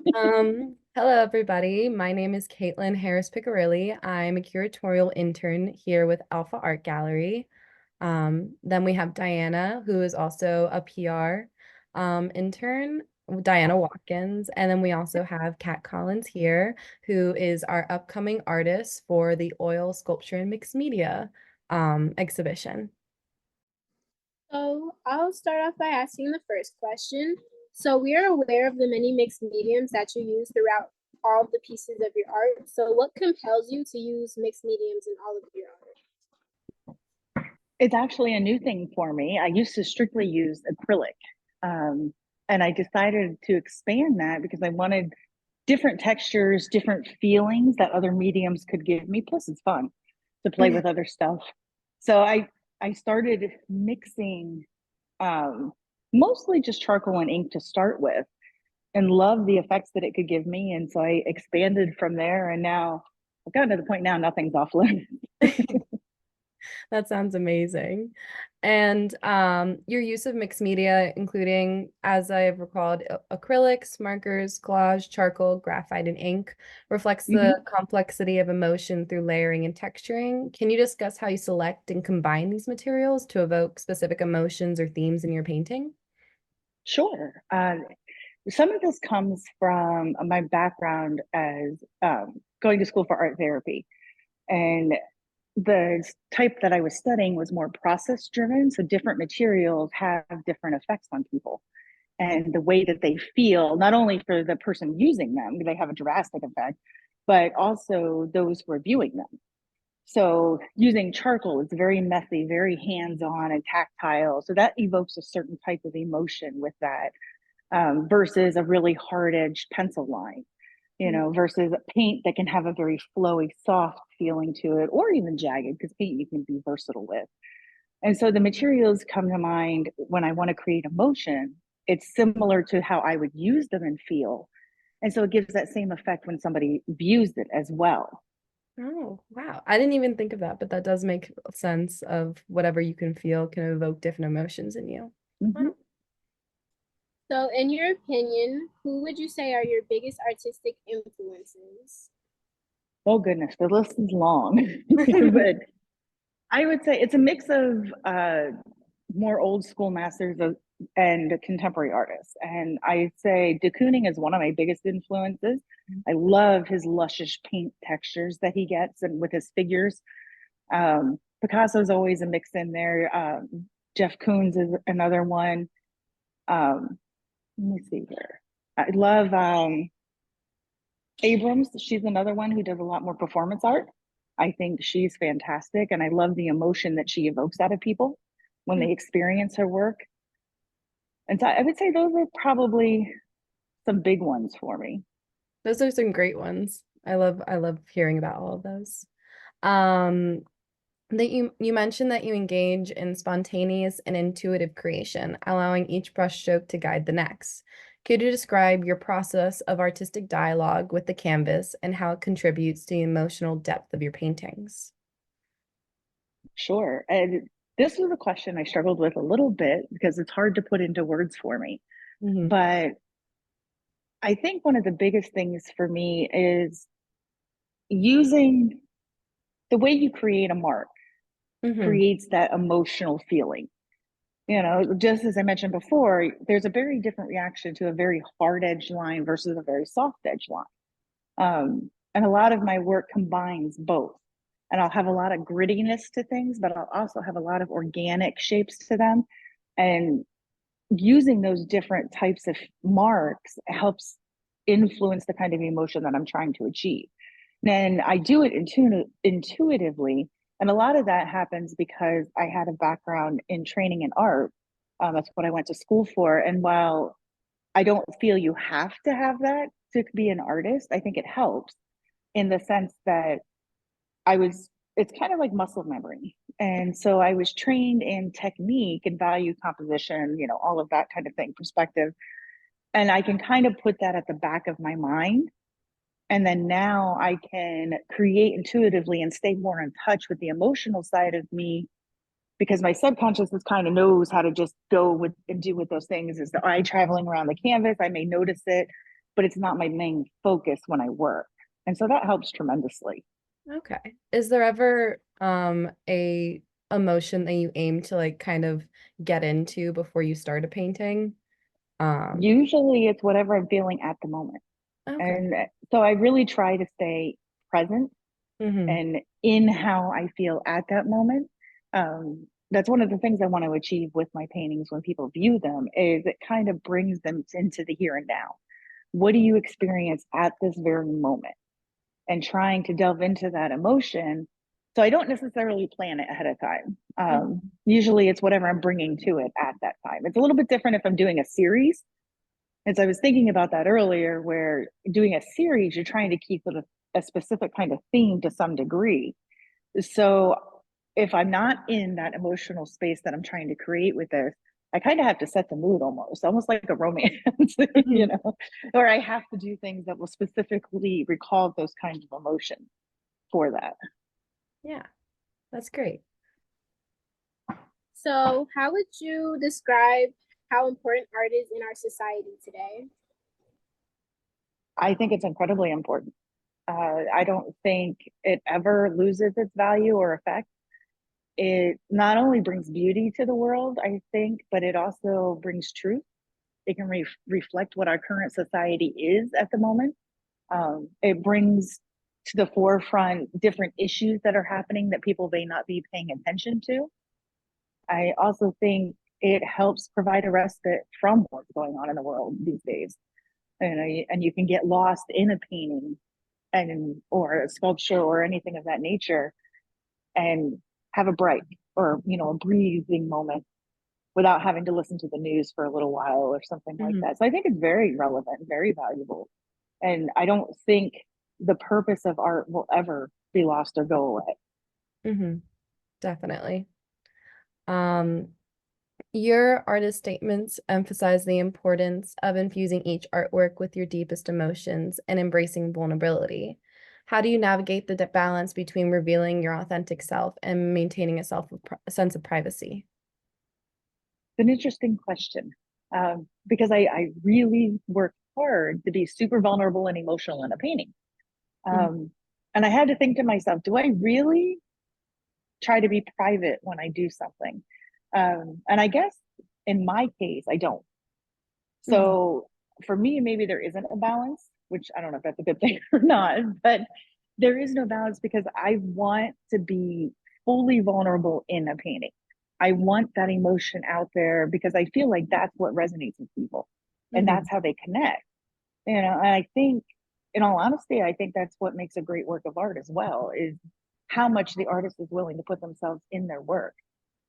Hello everybody. My name is Caitlin Harris Picarilli. I'm a curatorial intern here with Alpha Art Gallery. Then we have Diana, who is also a PR intern, Diana Watkins. And then we also have Kat Collins here, who is our upcoming artist for the Oil Sculpture and Mixed Media exhibition. So I'll start off by asking the first question. So we are aware of the many mixed mediums that you use throughout all of the pieces of your art. So what compels you to use mixed mediums in all of your art? It's actually a new thing for me. I used to strictly use acrylic. Um, and I decided to expand that because I wanted different textures, different feelings that other mediums could give me. Plus, it's fun to play with other stuff. So I started mixing mostly just charcoal and ink to start with and loved the effects that it could give me. And so I expanded from there. And now I've gotten to the point now nothing's off limits. That sounds amazing. And your use of mixed media, including, as I have recalled, acrylics, markers, collage, charcoal, graphite, and ink, reflects the Mhm. complexity of emotion through layering and texturing. Can you discuss how you select and combine these materials to evoke specific emotions or themes in your painting? Sure. Some of this comes from my background as going to school for art therapy. And the type that I was studying was more process driven. So different materials have different effects on people. And the way that they feel, not only for the person using them, they have a drastic effect, but also those who are viewing them. So using charcoal, it's very messy, very hands-on and tactile. So that evokes a certain type of emotion with that versus a really hard-edged pencil line, versus paint that can have a very flowy, soft feeling to it, or even jagged, because paint you can be versatile with. And so the materials come to mind when I want to create emotion. It's similar to how I would use them and feel. And so it gives that same effect when somebody views it as well. Oh, wow. I didn't even think of that, but that does make sense of whatever you can feel can evoke different emotions in you. Mm-hmm. Wow. So in your opinion, who would you say are your biggest artistic influences? Oh, goodness, the list is long. But I would say it's a mix of more old school masters and contemporary artists. And I'd say de Kooning is one of my biggest influences. I love his luscious paint textures that he gets and with his figures. Picasso's always a mix in there. Jeff Koons is another one. Um, Let me see here. I love Abrams. She's another one who does a lot more performance art. I think she's fantastic, and I love the emotion that she evokes out of people when they experience her work. And so I would say those are probably some big ones for me. Those are some great ones. I love hearing about all of those. Um, that you mentioned that you engage in spontaneous and intuitive creation, allowing each brushstroke to guide the next. Could you describe your process of artistic dialogue with the canvas and how it contributes to the emotional depth of your paintings? Sure. And this was a question I struggled with a little bit because it's hard to put into words for me. Hmm. But I think one of the biggest things for me is using the way you create a mark Hmm. creates that emotional feeling. Just as I mentioned before, there's a very different reaction to a very hard edge line versus a very soft edge line. And a lot of my work combines both. And I'll have a lot of grittiness to things, but I'll also have a lot of organic shapes to them. And using those different types of marks helps influence the kind of emotion that I'm trying to achieve. Then I do it intuitively. And a lot of that happens because I had a background in training in art. That's what I went to school for. And while I don't feel you have to have that to be an artist, I think it helps in the sense that it's kind of like muscle memory. And so I was trained in technique and value composition, all of that kind of thing, perspective. And I can kind of put that at the back of my mind. And then now I can create intuitively and stay more in touch with the emotional side of me because my subconscious is kind of knows how to just go with and do with those things. Is the eye traveling around the canvas? I may notice it, but it's not my main focus when I work. And so that helps tremendously. Okay. Is there ever a emotion that you aim to like kind of get into before you start a painting? Um, Usually it's whatever I'm feeling at the moment. okay. And so I really try to stay present Mm-hmm. and in how I feel at that moment. That's one of the things I want to achieve with my paintings when people view them is it kind of brings them into the here and now. What do you experience at this very moment? And trying to delve into that emotion. So I don't necessarily plan it ahead of time. Usually it's whatever I'm bringing to it at that time. It's a little bit different if I'm doing a series. As I was thinking about that earlier, where doing a series, you're trying to keep it a specific kind of theme to some degree. So if I'm not in that emotional space that I'm trying to create with this, I kind of have to set the mood almost like a romance, Mm-hmm. or I have to do things that will specifically recall those kinds of emotions for that. Yeah, that's great. So, how would you describe how important art is in our society today? I think it's incredibly important. I don't think it ever loses its value or effect. It not only brings beauty to the world, I think, but it also brings truth. It can reflect what our current society is at the moment. It brings to the forefront different issues that are happening that people may not be paying attention to. I also think it helps provide a respite from what's going on in the world these days. And you can get lost in a painting and or a sculpture or anything of that nature and have a break or a breathing moment without having to listen to the news for a little while or something like Mm-hmm. that. So I think it's very relevant, very valuable. And I don't think the purpose of art will ever be lost or go away. Mm-hmm. Definitely. Um, Your artist statements emphasize the importance of infusing each artwork with your deepest emotions and embracing vulnerability. How do you navigate the balance between revealing your authentic self and maintaining a sense of privacy? It's an interesting question because I really work hard to be super vulnerable and emotional in a painting. Mhm. Um, and I had to think to myself, do I really try to be private when I do something? And I guess in my case, I don't. Mhm. So for me, maybe there isn't a balance, which I don't know if that's a good thing or not, but there is no balance because I want to be fully vulnerable in a painting. I want that emotion out there because I feel like that's what resonates with people and that's Mhm. how they connect. And I think, in all honesty, I think that's what makes a great work of art as well is how much the artist is willing to put themselves in their work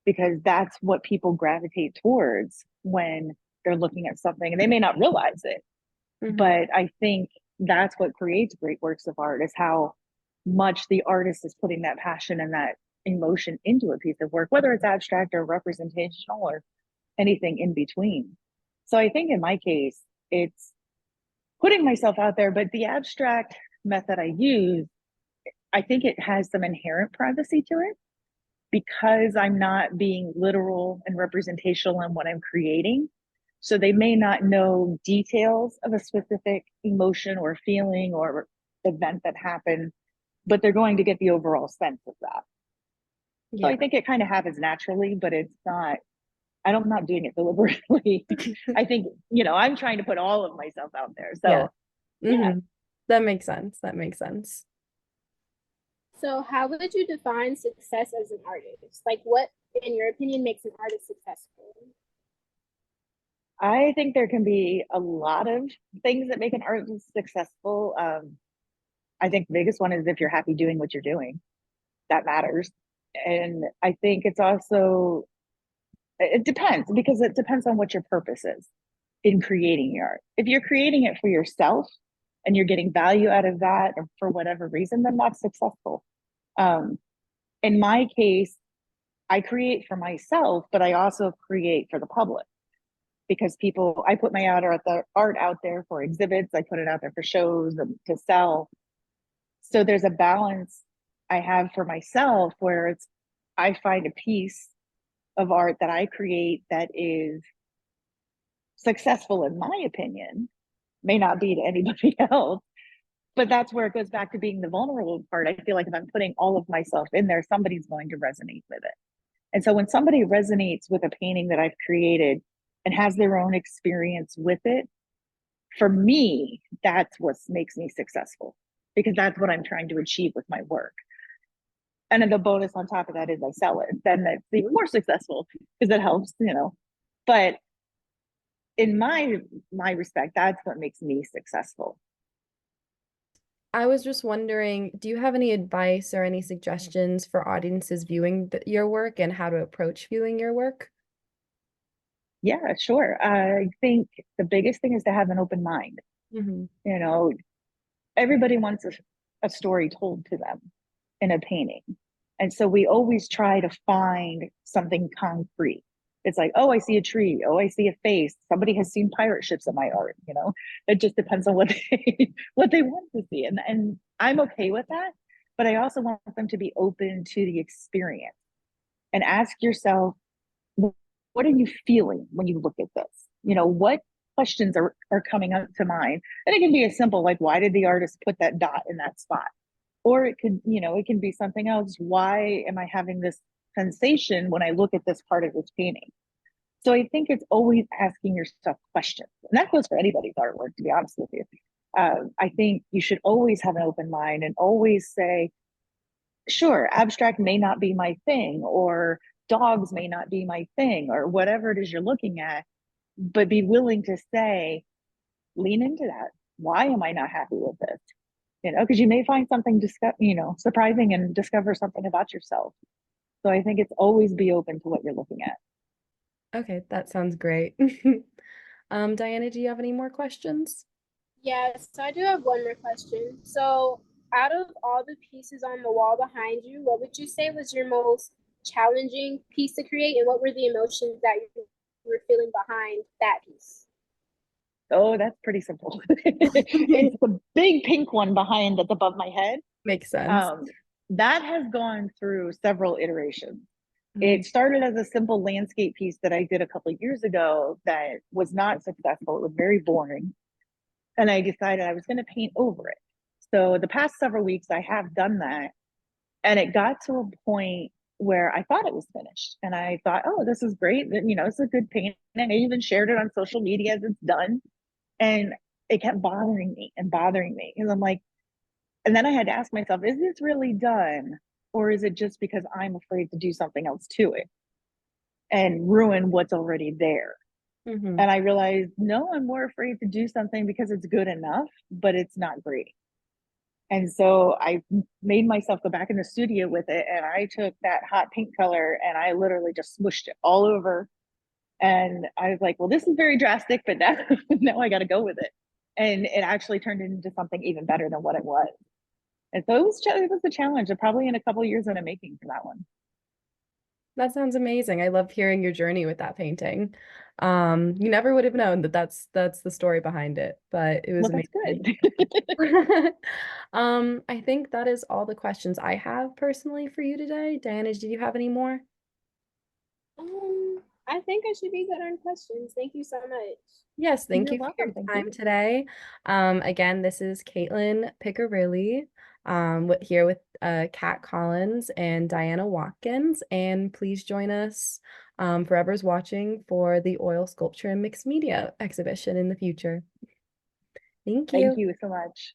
because that's what people gravitate towards when they're looking at something and they may not realize it. Mhm. But I think that's what creates great works of art is how much the artist is putting that passion and that emotion into a piece of work, whether it's abstract or representational or anything in between. So I think in my case, it's putting myself out there, but the abstract method I use, I think it has some inherent privacy to it because I'm not being literal and representational in what I'm creating. So they may not know details of a specific emotion or feeling or event that happened, but they're going to get the overall sense of that. So I Yeah. think it kind of happens naturally, but it's not, I'm not doing it deliberately. I think, I'm trying to put all of myself out there. Yeah. So yeah, Hmm. That makes sense. That makes sense. So, how would you define success as an artist? Like, what, in your opinion, makes an artist successful? I think there can be a lot of things that make an artist successful. I think the biggest one is if you're happy doing what you're doing, that matters. And I think it's also, it depends because it depends on what your purpose is in creating your art. If you're creating it for yourself and you're getting value out of that or for whatever reason, then that's successful. Um, in my case, I create for myself, but I also create for the public because I put my art out there for exhibits, I put it out there for shows and to sell. So there's a balance I have for myself where I find a piece of art that I create that is successful in my opinion, may not be to anybody else. But that's where it goes back to being the vulnerable part. I feel like if I'm putting all of myself in there, somebody's going to resonate with it. And so when somebody resonates with a painting that I've created and has their own experience with it, for me, that's what makes me successful, because that's what I'm trying to achieve with my work. And then the bonus on top of that is I sell it. Then that's even more successful because it helps, you know. But in my respect, that's what makes me successful. I was just wondering, do you have any advice or any suggestions for audiences viewing your work and how to approach viewing your work? Yeah, sure. I think the biggest thing is to have an open mind. Hmm. You know, everybody wants a story told to them in a painting. And so we always try to find something concrete. It's like, oh, I see a tree. Oh, I see a face. Somebody has seen pirate ships in my art, you know. It just depends on what they what they want to see. And I'm okay with that. But I also want them to be open to the experience and ask yourself, what are you feeling when you look at this? You know, what questions are coming up to mind? And it can be as simple like, why did the artist put that dot in that spot? Or it could, you know, it can be something else. Why am I having this sensation when I look at this part of this painting? So I think it's always asking yourself questions. And that goes for anybody's artwork, to be honest with you. I think you should always have an open mind and always say, sure, abstract may not be my thing, or dogs may not be my thing, or whatever it is you're looking at, but be willing to say, lean into that. Why am I not happy with this? You know, because you may find something surprising and discover something about yourself. So I think it's always be open to what you're looking at. Okay, that sounds great. Diana, do you have any more questions? Yes, so I do have one more question. So, out of all the pieces on the wall behind you, what would you say was your most challenging piece to create, and what were the emotions that you were feeling behind that piece? Oh, that's pretty simple. It's the big pink one behind that's above my head. Makes sense. Um, that has gone through several iterations. Mm. It started as a simple landscape piece that I did a couple of years ago that was not successful. It was very boring. And I decided I was going to paint over it. So the past several weeks, I have done that. And it got to a point where I thought it was finished. And I thought, oh, this is great. You know, it's a good painting. I even shared it on social media as it's done. And it kept bothering me and bothering me. And I'm like, and then I had to ask myself, is this really done? Or is it just because I'm afraid to do something else to it and ruin what's already there? Hmm. And I realized, no, I'm more afraid to do something because it's good enough, but it's not great. And so I made myself go back in the studio with it. And I took that hot pink color and I literally just smushed it all over. And I was like, well, this is very drastic, but now, now I got to go with it. And it actually turned into something even better than what it was. And so it was a challenge, probably in a couple of years in the making for that one. That sounds amazing. I love hearing your journey with that painting. You never would have known that that's the story behind it, but it was Well, that's amazing. good. I think that is all the questions I have personally for you today. Diana, did you have any more? I think I should be good on questions. Thank you so much. Yes, thank You're you for your welcome. Thank you. time today. Again, this is Caitlin Piccarilli, here with Kat Collins and Diana Watkins. And please join us, forever's watching, for the oil sculpture and mixed media exhibition in the future. Thank Thank you. you so much.